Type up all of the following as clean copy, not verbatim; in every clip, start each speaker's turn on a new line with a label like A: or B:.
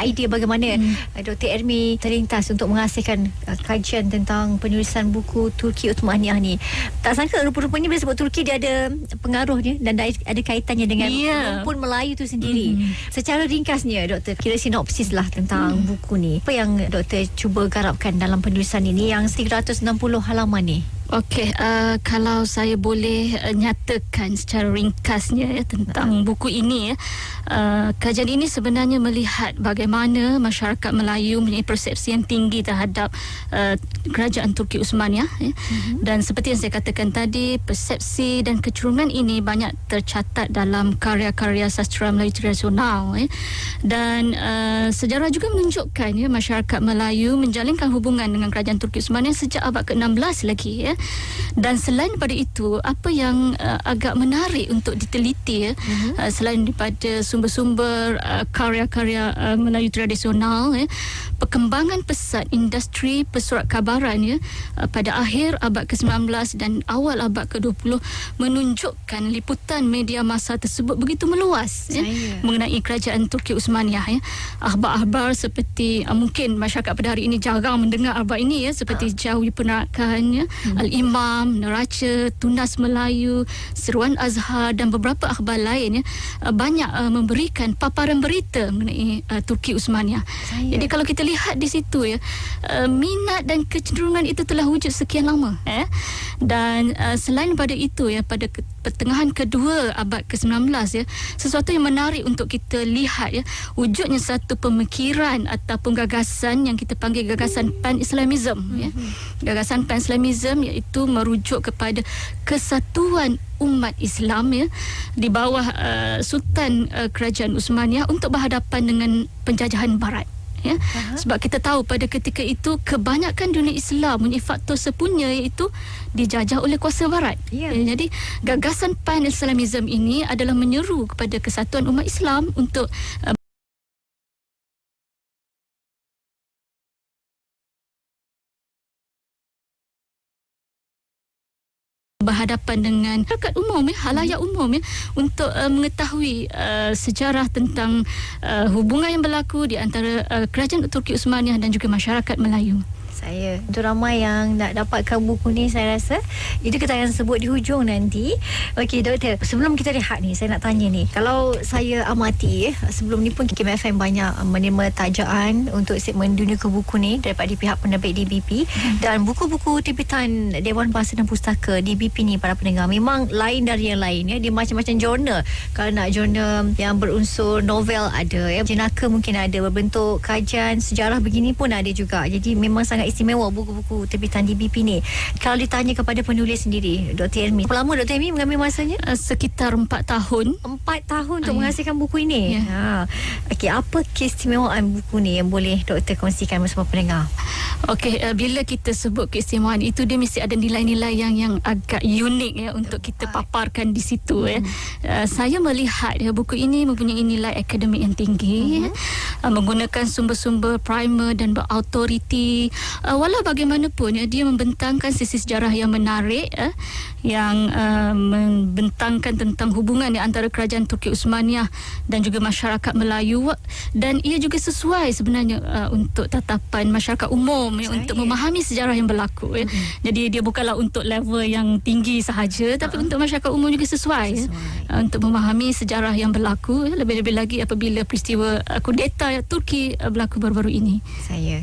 A: idea bagaimana Dr. Ermi terlintas untuk menghasilkan kajian tentang penulisan buku Turki Uthmaniyah ni. Tak sangka rupa-rupanya bila sebut Turki dia ada pengaruhnya dan ada kaitannya dengan rumpun Melayu tu sendiri. Secara ringkasnya Doktor, kira sinopsis lah tentang buku ni. Apa yang Doktor cuba garapkan dalam penulisan ini yang 360 halaman ni?
B: Okey, kalau saya boleh nyatakan secara ringkasnya tentang buku ini, kajian ini sebenarnya melihat bagaimana masyarakat Melayu mempunyai persepsi yang tinggi terhadap kerajaan Turki Uthmaniyah. Dan seperti yang saya katakan tadi, persepsi dan kecenderungan ini banyak tercatat dalam karya-karya sastera Melayu tradisional. Dan sejarah juga menunjukkan masyarakat Melayu menjalinkan hubungan dengan kerajaan Turki Uthmaniyah sejak abad ke-16 lagi. Dan selain daripada itu, apa yang agak menarik untuk diteliti selain daripada sumber-sumber karya-karya Melayu tradisional, perkembangan pesat industri persuratkabaran pada akhir abad ke-19 dan awal abad ke-20 menunjukkan liputan media massa tersebut begitu meluas mengenai kerajaan Turki Uthmaniyah. Akhbar-akhbar seperti mungkin masyarakat pada hari ini jarang mendengar akhbar ini seperti Jawi Penerakan, Al-Imam, Neraca, Tunas Melayu, Seruan Azhar dan beberapa akhbar lain banyak memberikan paparan berita mengenai Turki Uthmaniyah. Jadi kalau kita lihat di situ minat dan kecenderungan itu telah wujud sekian lama. Dan selain pada itu pada pertengahan kedua abad ke-19 sesuatu yang menarik untuk kita lihat wujudnya satu pemikiran ataupun gagasan yang kita panggil gagasan pan-Islamism. Gagasan pan-Islamism iaitu merujuk kepada kesatuan umat Islam di bawah Sultan Kerajaan Uthmaniyah untuk berhadapan dengan penjajahan Barat. Sebab kita tahu pada ketika itu kebanyakan dunia Islam punya faktor sepunya iaitu dijajah oleh kuasa Barat. Jadi gagasan pan-Islamism ini adalah menyeru kepada kesatuan umat Islam untuk berhadapan dengan masyarakat umum, halayak umum untuk mengetahui sejarah tentang hubungan yang berlaku di antara kerajaan Turki Uthmaniyah dan juga masyarakat Melayu.
A: Untuk ramai yang nak dapatkan buku ni, saya rasa itu kita akan sebut di hujung nanti. Okey Doktor, sebelum kita rehat ni, saya nak tanya ni, kalau saya amati sebelum ni pun KM FM banyak menerima tajaan untuk segmen Dunia ke Buku ni daripada pihak penerbit DBP, dan buku-buku terbitan Dewan Bahasa dan Pustaka DBP ni, para pendengar, memang lain dari yang lain dia macam-macam jurnal. Kalau nak jurnal yang berunsur novel ada, jenaka mungkin ada, berbentuk kajian sejarah begini pun ada juga. Jadi memang sangat istimewa buku-buku terbitan DBP ni. Kalau ditanya kepada penulis sendiri, Dr. Ermi, berapa lama Dr. Ermi mengambil masanya?
B: Sekitar 4 tahun.
A: 4 tahun untuk menghasilkan buku ini. Okey, apa keistimewaan buku ni yang boleh Doktor kongsikan bersama pendengar?
B: Okey, bila kita sebut keistimewaan itu, dia mesti ada nilai-nilai yang agak unik untuk kita paparkan di situ. Saya melihat buku ini mempunyai nilai akademik yang tinggi, menggunakan sumber-sumber primer dan berautoriti. Walau bagaimanapun dia membentangkan sisi sejarah yang menarik, yang membentangkan tentang hubungan antara kerajaan Turki Uthmaniyah dan juga masyarakat Melayu, dan ia juga sesuai sebenarnya untuk tatapan masyarakat umum untuk memahami sejarah yang berlaku. Jadi dia bukanlah untuk level yang tinggi sahaja, tapi untuk masyarakat umum juga sesuai. Untuk memahami sejarah yang berlaku, lebih-lebih lagi apabila peristiwa kudeta Turki berlaku baru-baru ini.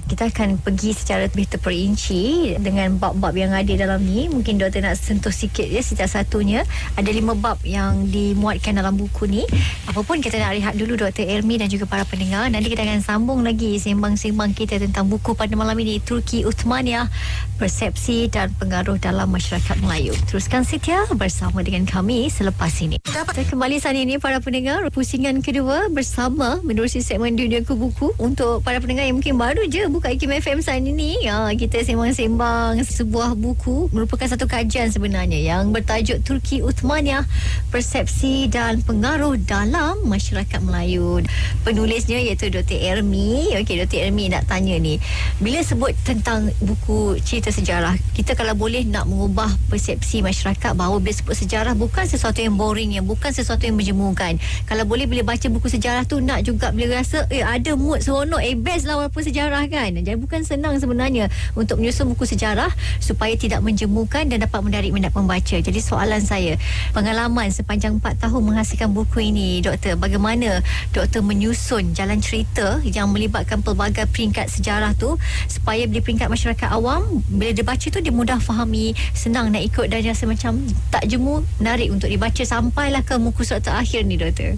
A: Kita akan pergi secara lebih terperinci dengan bab-bab yang ada dalam ni. Mungkin Doktor nak sentuh sikit setiap satunya. Ada 5 bab yang dimuatkan dalam buku ni. Apapun, kita nak rehat dulu Dr. Ermi dan juga para pendengar. Nanti kita akan sambung lagi sembang-sembang kita tentang buku pada malam ini, Turki Uthmaniyah, Persepsi dan Pengaruh dalam Masyarakat Melayu. Teruskan setia bersama dengan kami selepas ini. Kita kembali saat ini para pendengar, pusingan kedua bersama menerusi segmen Dunia ke Buku. Untuk para pendengar yang mungkin baru je buka KM FM saat ini, kita sembang-sembang sebuah buku, merupakan satu kajian sebenarnya yang bertajuk Turki Uthmaniyah, Persepsi dan Pengaruh dalam Masyarakat Melayu. Penulisnya iaitu Dr. Ermi. Dr. Ermi nak tanya ni, bila sebut tentang buku cerita sejarah, kita kalau boleh nak mengubah persepsi masyarakat bahawa bila sebut sejarah bukan sesuatu yang boring, yang bukan sesuatu yang menjemukan. Kalau boleh bila baca buku sejarah tu nak juga bila rasa ada mood seronok, best lah walaupun sejarah kan. Jadi bukan senang sebenarnya untuk menyusun buku sejarah supaya tidak menjemukan dan dapat menarik minat pembaca. Jadi soalan saya, pengalaman sepanjang 4 tahun menghasilkan buku ini, Doktor, bagaimana Doktor menyusun jalan cerita yang melibatkan pelbagai peringkat sejarah tu supaya bila peringkat masyarakat awam, bila dia baca tu dia mudah fahami, senang nak ikut dan rasa macam tak jemu, menarik untuk dibaca sampailah ke muka surat terakhir ni, Doktor.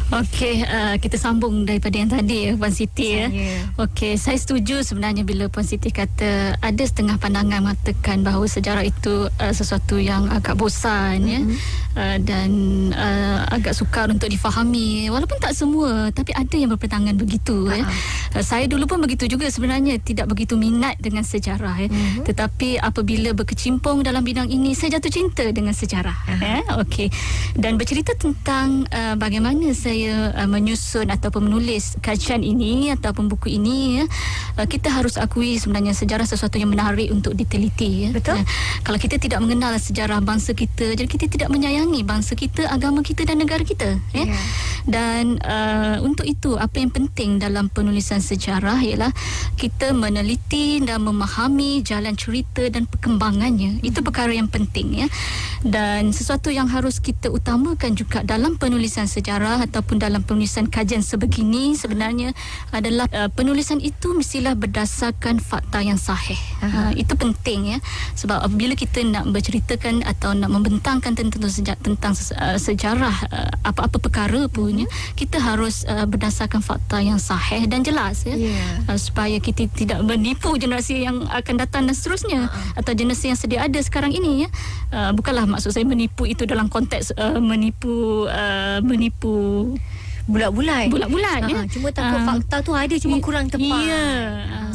B: Okey, kita sambung daripada yang tadi Puan Siti ya. Okey, saya setuju sebenarnya bila Puan Siti kata ada setengah pandangan mengatakan bahawa sejarah itu sesuatu yang agak bosan ya. Dan agak sukar untuk difahami, walaupun tak semua, tapi ada yang berpandangan begitu ya. Saya dulu pun begitu juga sebenarnya, tidak begitu minat dengan sejarah ya. Tetapi apabila berkecimpung dalam bidang ini, saya jatuh cinta dengan sejarah ya. Okey. Dan bercerita tentang bagaimana saya menyusun ataupun menulis kajian ini ataupun buku ini ya, kita harus akui sebenarnya sejarah sesuatu yang menarik untuk diteliti ya.
A: Betul.
B: Kalau kita tidak mengenal sejarah bangsa kita, jadi kita tidak menyayangi bangsa kita, agama kita dan negara kita ya. Dan untuk itu apa yang penting dalam penulisan sejarah ialah kita meneliti dan memahami jalan cerita dan perkembangannya. Itu perkara yang penting ya. Dan sesuatu yang harus kita utamakan juga dalam penulisan sejarah ataupun dalam penulisan kajian sebegini sebenarnya adalah penulisan itu mestilah berdasarkan fakta yang sahih. Itu penting ya. Sebab apabila kita nak berceritakan atau nak membentangkan tentang sejarah apa-apa perkara pun ya, kita harus berdasarkan fakta yang sahih dan jelas ya. Supaya kita tidak menipu generasi yang akan datang dan seterusnya atau generasi yang sedia ada sekarang ini ya. Bukanlah maksud saya menipu itu dalam konteks menipu bulat-bulat ya.
A: Cuma takut fakta tu ada, cuma kurang tepat.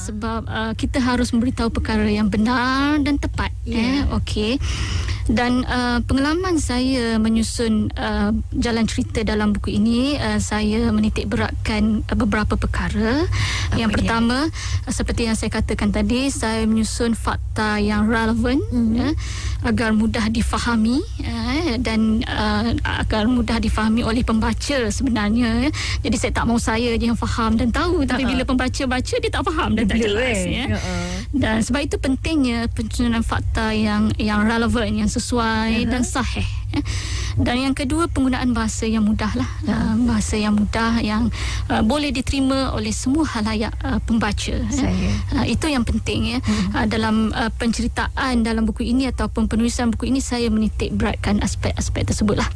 B: Sebab kita harus memberitahu perkara yang benar dan tepat okey. Dan pengalaman saya menyusun jalan cerita dalam buku ini, saya menitik beratkan beberapa perkara. Yang pertama, seperti yang saya katakan tadi, saya menyusun fakta yang relevan agar mudah difahami dan agar mudah difahami oleh pembaca sebenarnya. Jadi saya tak mahu saya je yang faham dan tahu, tapi bila pembaca baca dia tak faham dan tak jelas Dan sebab itu pentingnya penyusunan fakta yang relevan, yang sesuai dan sahih. Dan yang kedua, penggunaan bahasa yang mudah lah. Bahasa yang mudah yang boleh diterima oleh semua halayak pembaca. Itu yang penting ya. Dalam penceritaan dalam buku ini ataupun penulisan buku ini, saya menitik beratkan aspek-aspek tersebut lah.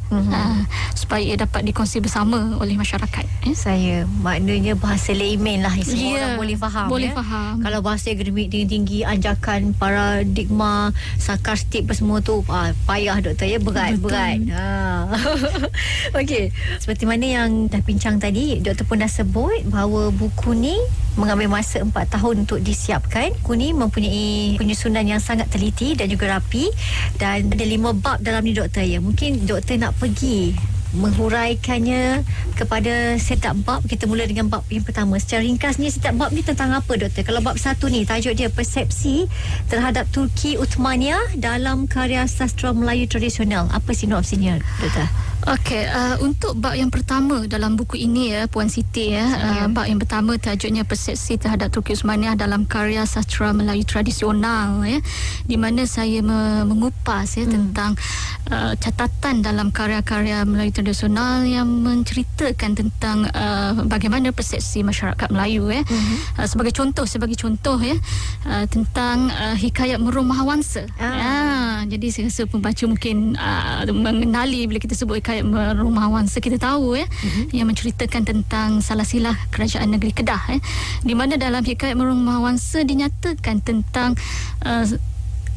B: Supaya ia dapat dikongsi bersama oleh masyarakat.
A: Maknanya bahasa layman lah, semua orang boleh faham.
B: Boleh faham.
A: Kalau bahasa akademik tinggi-tinggi, anjakan, paradigma, sarkastik semua tu payah, Doktor ya, berat. Okey, seperti mana yang dah bincang tadi, Doktor pun dah sebut bahawa buku ni mengambil masa 4 tahun untuk disiapkan. Buku ni mempunyai penyusunan yang sangat teliti dan juga rapi, dan ada 5 bab dalam ni, Doktor ya. Mungkin Doktor nak pergi menghuraikannya kepada setiap bab. Kita mula dengan bab yang pertama. Secara ringkasnya setiap bab ni tentang apa, Doktor? Kalau bab 1 ni tajuk dia Persepsi terhadap Turki Uthmaniyah dalam karya sastra Melayu tradisional. Apa sinopsinya, Doktor?
B: Okey, untuk bab yang pertama dalam buku ini ya, Puan Siti ya, bab yang pertama tajuknya Persepsi terhadap Turki Uthmaniyah dalam karya sastra Melayu tradisional ya, di mana saya mengupas ya tentang catatan dalam karya-karya Melayu tradisional yang menceritakan tentang bagaimana persepsi masyarakat Melayu ya. Sebagai contoh ya, tentang Hikayat Merom Mahawangsa. Jadi saya rasa pembaca mungkin mengenali bila kita sebut Hikayat Merom Mahawangsa, kita tahu ya, yang menceritakan tentang salasilah kerajaan negeri Kedah ya. Di mana dalam Hikayat Merom Mahawangsa dinyatakan tentang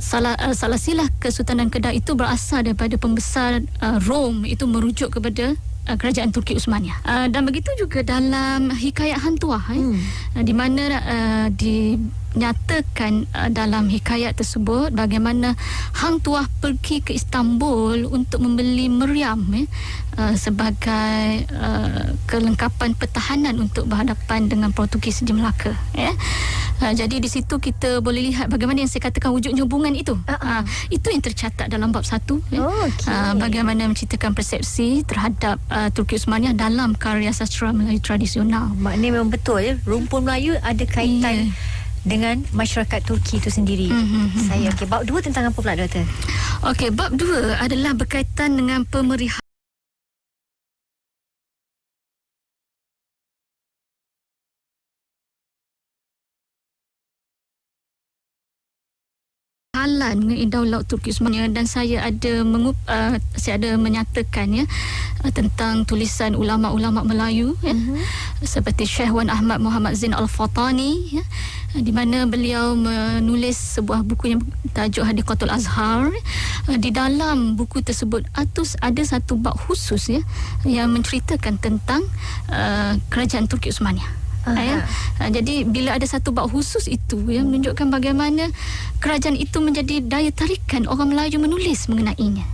B: salasilah Kesultanan Kedah itu berasal daripada pembesar Rom, itu merujuk kepada kerajaan Turki Uthmaniyah. Dan begitu juga dalam Hikayat Hang Tuah, di mana dinyatakan dalam hikayat tersebut bagaimana Hang Tuah pergi ke Istanbul untuk membeli meriam sebagai kelengkapan pertahanan untuk berhadapan dengan Portugis di Melaka. Jadi di situ kita boleh lihat bagaimana yang saya katakan wujudnya hubungan itu. Itu yang tercatat dalam bab 1. Bagaimana menceritakan persepsi terhadap Turki Uthmaniyah dalam karya sastra Melayu tradisional.
A: Maknanya memang betul ya, rumpun Melayu ada kaitan dengan masyarakat Turki itu sendiri. Saya bab 2 tentang apa pula, Doktor?
B: Okey, bab 2 adalah berkaitan dengan pemeriksaan mengenai Daulat Turki Uthmaniyah, dan saya ada menyatakan tentang tulisan ulama-ulama Melayu seperti Syekh Wan Ahmad Muhammad Zain Al-Fatani, di mana beliau menulis sebuah buku yang tajuk Hadiqatul Azhar. Di dalam buku tersebut ada satu bab khusus yang menceritakan tentang kerajaan Turki Uthmaniyah. Jadi bila ada satu bab khusus itu menunjukkan bagaimana kerajaan itu menjadi daya tarikan orang Melayu menulis mengenainya.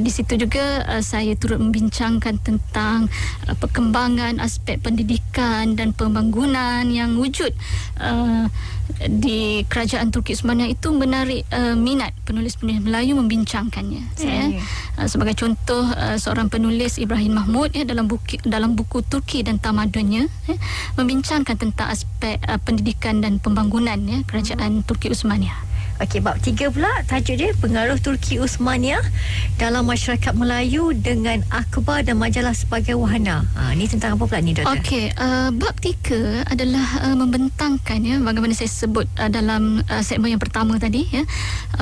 B: Di situ juga saya turut membincangkan tentang perkembangan aspek pendidikan dan pembangunan yang wujud di kerajaan Turki Uthmaniyah itu menarik minat penulis-penulis Melayu membincangkannya. Sebagai contoh, seorang penulis Ibrahim Mahmud dalam buku Turki dan Tamadunnya membincangkan tentang aspek pendidikan dan pembangunan kerajaan Turki Uthmaniyah.
A: Okey, bab 3 pula tajuk dia pengaruh Turki Uthmaniyah dalam masyarakat Melayu dengan akhbar dan majalah sebagai wahana. Ni tentang apa pula ni, Doktor?
B: Okey, bab 3 adalah membentangkan bagaimana saya sebut dalam segmen yang pertama tadi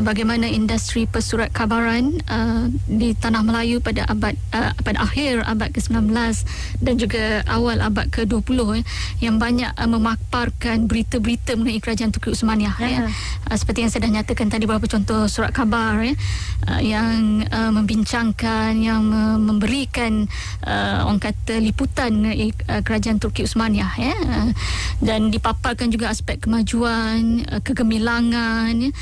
B: bagaimana industri pesurat kabaran di tanah Melayu pada akhir abad ke-19 dan juga awal abad ke-20 yang banyak memaparkan berita-berita mengenai kerajaan Turki Uthmaniyah. Seperti yang saya dah nyatakan tadi, beberapa contoh surat khabar yang membincangkan, yang memberikan orang kata liputan kerajaan Turki Uthmaniyah dan dipaparkan juga aspek kemajuan, kegemilangan,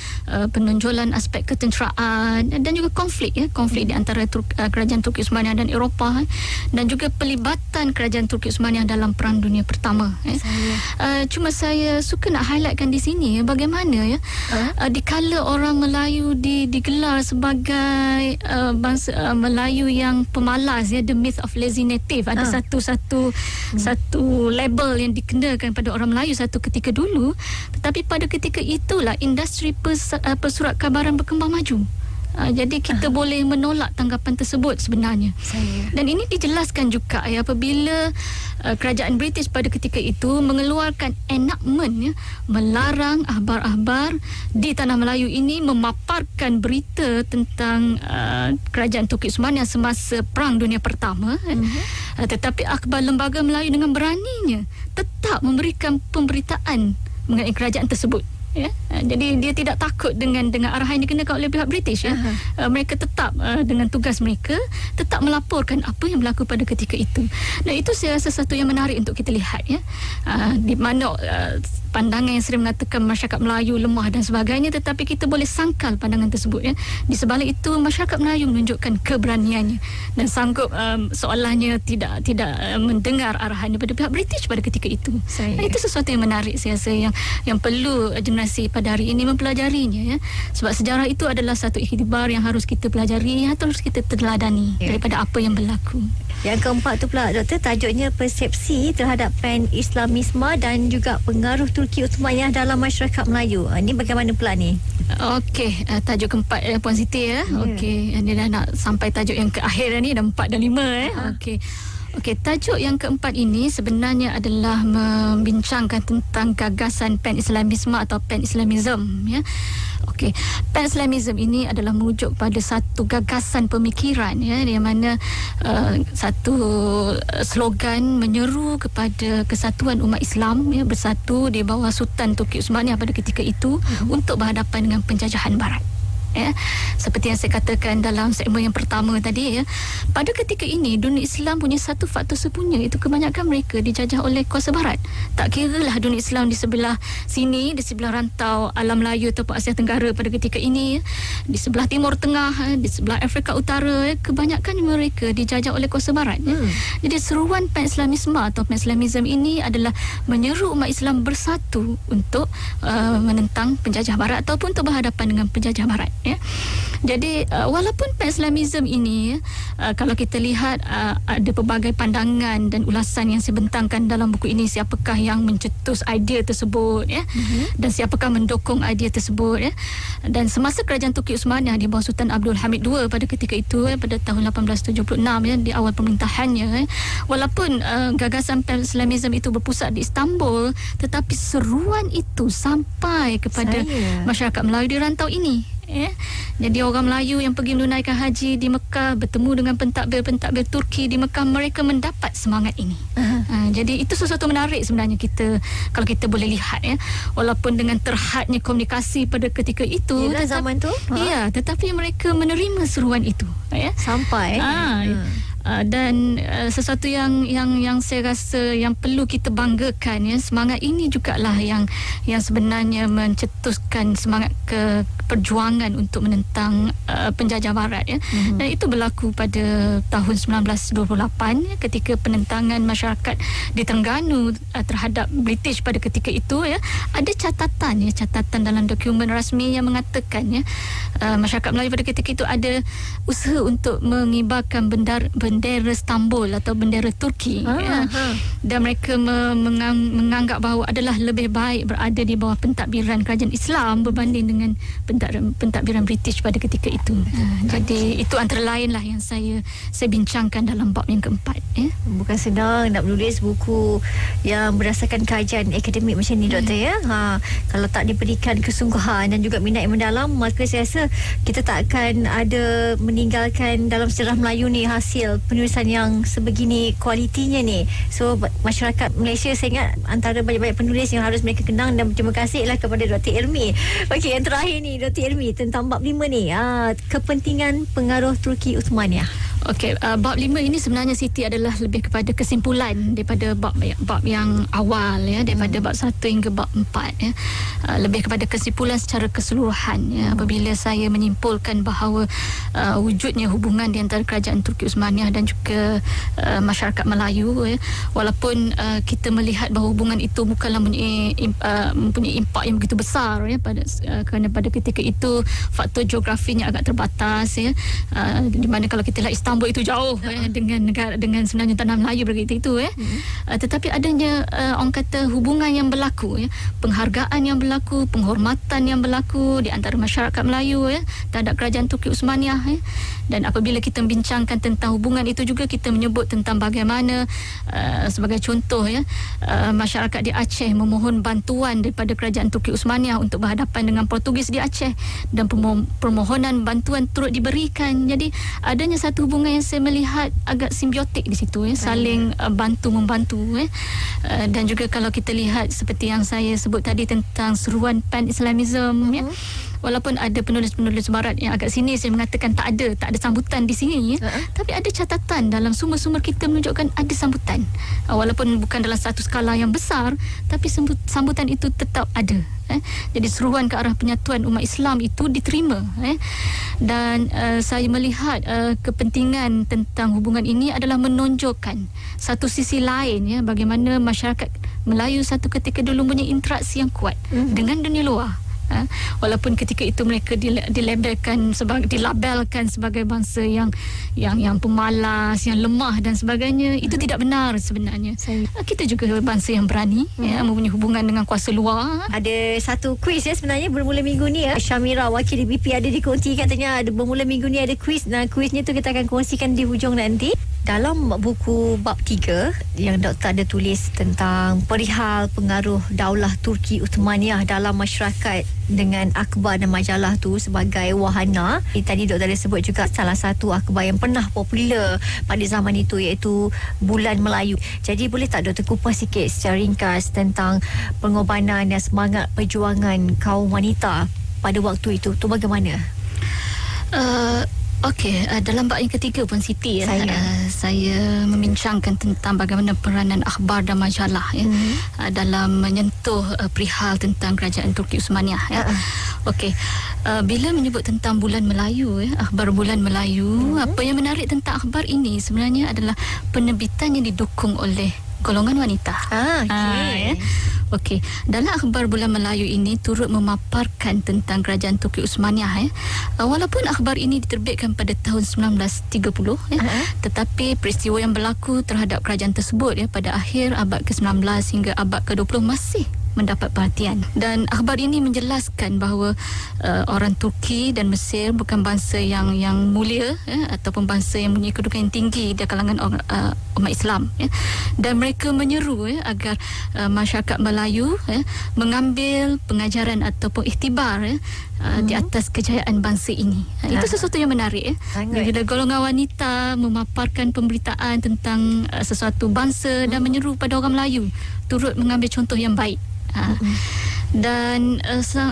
B: penonjolan aspek ketenteraan dan juga konflik di antara kerajaan Turki Uthmaniyah dan Eropah, dan juga pelibatan kerajaan Turki Uthmaniyah dalam Perang Dunia Pertama. Cuma saya suka nak highlightkan di sini bagaimana dikala orang Melayu digelar sebagai bangsa Melayu yang pemalas, the myth of lazy native, ada satu label yang dikenakan pada orang Melayu satu ketika dulu, tetapi pada ketika itulah industri pesurat kabaran berkembang maju. Jadi kita boleh menolak tanggapan tersebut sebenarnya. Dan ini dijelaskan juga apabila kerajaan British pada ketika itu mengeluarkan enactment melarang akhbar-akhbar di tanah Melayu ini memaparkan berita tentang kerajaan Turki Uthmaniyah semasa Perang Dunia Pertama. Tetapi akhbar lembaga Melayu dengan beraninya tetap memberikan pemberitaan mengenai kerajaan tersebut. Jadi dia tidak takut dengan arahan yang dikenakan oleh pihak British. Mereka tetap dengan tugas mereka tetap melaporkan apa yang berlaku pada ketika itu. Dan itu saya rasa satu yang menarik untuk kita lihat di mana pandangan yang sering mengatakan masyarakat Melayu lemah dan sebagainya, tetapi kita boleh sangkal pandangan tersebut Di sebalik itu masyarakat Melayu menunjukkan keberaniannya dan sanggup seolahnya tidak mendengar arahan daripada pihak British pada ketika itu. Itu sesuatu yang menarik saya rasa yang perlu generasi pada hari ini mempelajarinya sebab sejarah itu adalah satu iktibar yang harus kita pelajari, harus kita teladani daripada apa yang berlaku.
A: Yang keempat tu pula, Doktor, tajuknya persepsi terhadap pan-Islamisme dan juga pengaruh Turki Uthmaniyah dalam masyarakat Melayu. Ini bagaimana pula ni?
B: Okey, tajuk keempat Puan Siti Okey, dia dah nak sampai tajuk yang ke akhir ni, dah 4 dan 5 Okey, tajuk yang keempat ini sebenarnya adalah membincangkan tentang gagasan pan-Islamisme atau pan-Islamism Okey, pan-Islamism ini adalah merujuk pada satu gagasan pemikiran di mana satu slogan menyeru kepada kesatuan umat Islam bersatu di bawah Sultan Turki Uthmaniyah pada ketika itu untuk berhadapan dengan penjajahan barat. Seperti yang saya katakan dalam segmen yang pertama tadi, pada ketika ini dunia Islam punya satu faktor sempurna, itu kebanyakan mereka dijajah oleh kuasa barat. Tak kiralah dunia Islam di sebelah sini, di sebelah rantau alam Melayu ataupun Asia Tenggara pada ketika ini, di sebelah Timur Tengah, di sebelah Afrika Utara, kebanyakan mereka dijajah oleh kuasa barat. Jadi seruan pan-Islamisme atau pan-Islamism ini adalah menyeru umat Islam bersatu untuk menentang penjajah barat ataupun untuk berhadapan dengan penjajah barat. Jadi walaupun pan-Islamism ini kalau kita lihat ada pelbagai pandangan dan ulasan yang saya bentangkan dalam buku ini, siapakah yang mencetus idea tersebut, dan siapakah mendukung idea tersebut, dan semasa kerajaan Turki Uthmaniyah di bawah Sultan Abdul Hamid II pada ketika itu, pada tahun 1876, di awal pemerintahannya, walaupun gagasan pan-Islamism itu berpusat di Istanbul, tetapi seruan itu sampai kepada masyarakat Melayu di rantau ini. Jadi orang Melayu yang pergi menunaikan haji di Mekah, bertemu dengan pentadbir Turki di Mekah, mereka mendapat semangat ini. Jadi itu sesuatu menarik sebenarnya, kita kalau kita boleh lihat, walaupun dengan terhadnya komunikasi pada ketika itu,
A: zaman tu
B: tetapi mereka menerima seruan itu,
A: sampai
B: dan sesuatu yang saya rasa yang perlu kita banggakan, semangat ini jugalah yang sebenarnya mencetuskan semangat perjuangan untuk menentang penjajah barat, dan itu berlaku pada tahun 1928 ketika penentangan masyarakat di Terengganu terhadap British pada ketika itu. Ada catatan dalam dokumen rasmi yang mengatakan masyarakat Melayu pada ketika itu ada usaha untuk mengibarkan bendera Istanbul atau bendera Turki, dan mereka menganggap bahawa adalah lebih baik berada di bawah pentadbiran kerajaan Islam berbanding dengan pentadbiran British pada ketika itu. Jadi itu antara lain lah yang saya bincangkan dalam bab yang keempat.
A: Bukan senang nak menulis buku yang berdasarkan kajian akademik macam ni, Doktor. Kalau tak diberikan kesungguhan dan juga minat yang mendalam, maka saya rasa kita tak akan ada meninggalkan dalam sejarah Melayu ni hasil penulisan yang sebegini kualitinya ni. So masyarakat Malaysia, saya ingat antara banyak-banyak penulis yang harus mereka kenang, dan berterima kasihlah kepada Dr. Elmi. Okey, yang terakhir ni Dr. Elmi, tentang bab 5 ni, kepentingan pengaruh Turki Uthmaniyah.
B: Okey, bab 5 ini sebenarnya Siti adalah lebih kepada kesimpulan daripada bab yang awal, daripada bab 1 hingga bab 4, lebih kepada kesimpulan secara keseluruhan, apabila saya menyimpulkan bahawa wujudnya hubungan di antara kerajaan Turki Uthmaniyah dan juga masyarakat Melayu, walaupun kita melihat bahawa hubungan itu bukanlah mempunyai impak yang begitu besar, kerana pada ketika itu faktor geografinya agak terbatas, di mana kalau kita lihat Istanbul itu jauh dengan sebenarnya tanah Melayu begitu itu, tetapi adanya orang kata hubungan yang berlaku, penghargaan yang berlaku, penghormatan yang berlaku di antara masyarakat Melayu terhadap kerajaan Turki Uthmaniyah. Dan apabila kita membincangkan tentang hubungan itu juga, kita menyebut tentang bagaimana sebagai contoh, masyarakat di Aceh memohon bantuan daripada kerajaan Turki Uthmaniyah untuk berhadapan dengan Portugis di Aceh, dan permohonan bantuan turut diberikan. Jadi adanya satu hubungan yang saya melihat agak simbiotik di situ, saling bantu-membantu. Dan juga kalau kita lihat seperti yang saya sebut tadi tentang seruan pan-Islamism, walaupun ada penulis-penulis barat yang agak sini saya mengatakan tak ada sambutan di sini, tapi ada catatan dalam sumber-sumber kita menunjukkan ada sambutan, walaupun bukan dalam satu skala yang besar, tapi sambutan itu tetap ada. Jadi seruan ke arah penyatuan umat Islam itu diterima, dan saya melihat kepentingan tentang hubungan ini adalah menonjolkan satu sisi lain, bagaimana masyarakat Melayu satu ketika dulu punya interaksi yang kuat dengan dunia luar. Walaupun ketika itu mereka dilabelkan sebagai bangsa yang pemalas, yang lemah dan sebagainya, itu tidak benar sebenarnya. Kita juga bangsa yang berani, mempunyai hubungan dengan kuasa luar.
A: Ada satu kuis sebenarnya bermula minggu ni, Syamira wakil DBP ada dikongsi, katanya ada bermula minggu ni ada kuis. Nah, kuisnya tu kita akan kongsikan di hujung nanti. Dalam buku bab 3 yang doktor ada tulis tentang perihal pengaruh Daulah Turki Uthmaniyah dalam masyarakat dengan akhbar dan majalah tu sebagai wahana. Tadi doktor ada sebut juga salah satu akhbar yang pernah popular pada zaman itu, iaitu Bulan Melayu. Jadi boleh tak doktor kupas sikit secara ringkas tentang pengorbanan dan semangat perjuangan kaum wanita pada waktu itu tu bagaimana?
B: Okey, dalam bab yang ketiga Puan Siti
A: Saya.
B: saya membincangkan tentang bagaimana peranan akhbar dan majalah dalam menyentuh perihal tentang kerajaan Turki Uthmaniyah Okey, bila menyebut tentang bulan Melayu akhbar bulan Melayu, apa yang menarik tentang akhbar ini sebenarnya adalah penerbitan yang didukung oleh golongan wanita.
A: Okey.
B: Okey, dalam akhbar bulan Melayu ini turut memaparkan tentang kerajaan Turki Uthmaniyah walaupun akhbar ini diterbitkan pada tahun 1930 tetapi peristiwa yang berlaku terhadap kerajaan tersebut pada akhir abad ke-19 hingga abad ke-20 masih mendapat perhatian, dan akhbar ini menjelaskan bahawa orang Turki dan Mesir bukan bangsa yang mulia ataupun bangsa yang mempunyai kedudukan yang tinggi di kalangan umat Islam dan mereka menyeru agar masyarakat Melayu mengambil pengajaran ataupun iktibar di atas kejayaan bangsa ini. Itu sesuatu yang menarik bila golongan wanita memaparkan pemberitaan tentang sesuatu bangsa dan menyeru pada orang Melayu turut mengambil contoh yang baik. Dan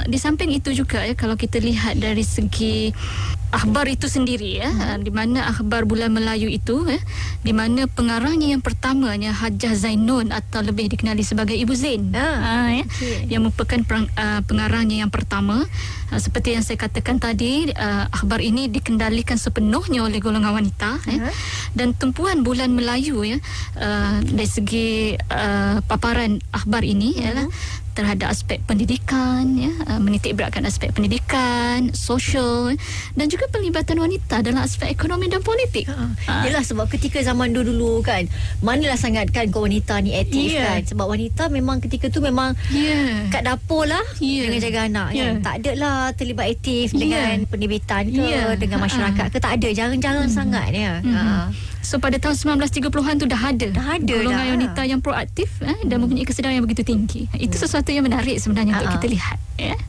B: di samping itu juga kalau kita lihat dari segi akhbar itu sendiri di mana akhbar bulan Melayu itu di mana pengarangnya yang pertamanya Hajjah Zainun atau lebih dikenali sebagai Ibu Zain yang merupakan pengarangnya yang pertama. Seperti yang saya katakan tadi, akhbar ini dikendalikan sepenuhnya oleh golongan wanita dan tumpuan bulan Melayu dari segi paparan akhbar ini ialah terhadap aspek pendidikan menitik beratkan aspek pendidikan, sosial dan juga pelibatan wanita dalam aspek ekonomi dan politik.
A: Yalah, sebab ketika zaman dulu kan manalah sangat kan wanita ni aktif kan, sebab wanita memang ketika tu memang kat dapur lah dengan jaga anak kan. Tak ada lah terlibat aktif dengan penerbitan ke dengan masyarakat ke, tak ada, jarang-jarang sangat
B: So pada tahun 1930-an tu dah ada golongan wanita yang proaktif dan mempunyai kesedaran yang begitu tinggi. Itu sesuatu yang menarik sebenarnya untuk kita lihat.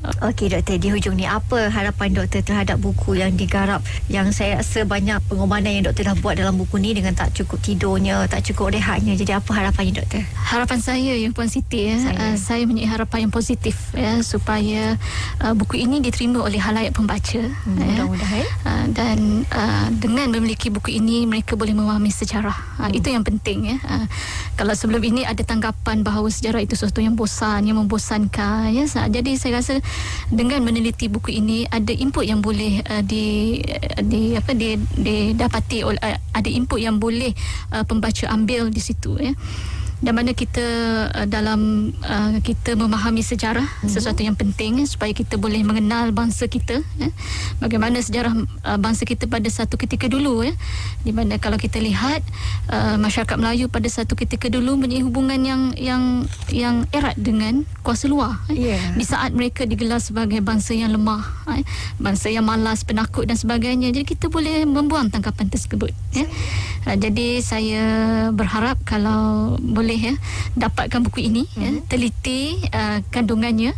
A: Okey doktor, di hujung ni apa harapan doktor terhadap buku yang digarap, yang saya rasa banyak pengorbanan yang doktor dah buat dalam buku ni dengan tak cukup tidurnya, tak cukup rehatnya. Jadi apa harapannya doktor?
B: Harapan saya Puan Siti saya mempunyai harapan yang positif supaya buku ini diterima oleh halayak pembaca.
A: Mudah-mudahan.
B: Dan dengan memiliki buku ini mereka boleh memahami sejarah. Itu yang penting Kalau sebelum ini ada tanggapan bahawa sejarah itu sesuatu yang bosan, yang membosankan jadi saya rasa dengan meneliti buku ini ada input yang boleh didapati oleh ada input yang boleh pembaca ambil di situ dan mana kita dalam kita memahami sejarah sesuatu yang penting supaya kita boleh mengenal bangsa kita bagaimana sejarah bangsa kita pada satu ketika dulu di mana kalau kita lihat masyarakat Melayu pada satu ketika dulu mempunyai hubungan yang erat dengan kuasa luar di saat mereka digelar sebagai bangsa yang lemah, bangsa yang malas, penakut dan sebagainya. Jadi kita boleh membuang tangkapan tersebut jadi saya berharap kalau boleh dapatkan buku ini teliti kandungannya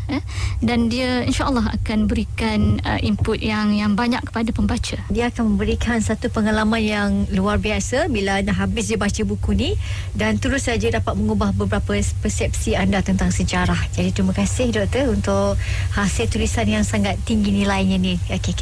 B: dan dia insya-Allah akan berikan input yang banyak kepada pembaca.
A: Dia akan memberikan satu pengalaman yang luar biasa bila dah habis dia baca buku ni dan terus saja dapat mengubah beberapa persepsi anda tentang sejarah. Jadi terima kasih doktor untuk hasil tulisan yang sangat tinggi nilainya ni. Okey.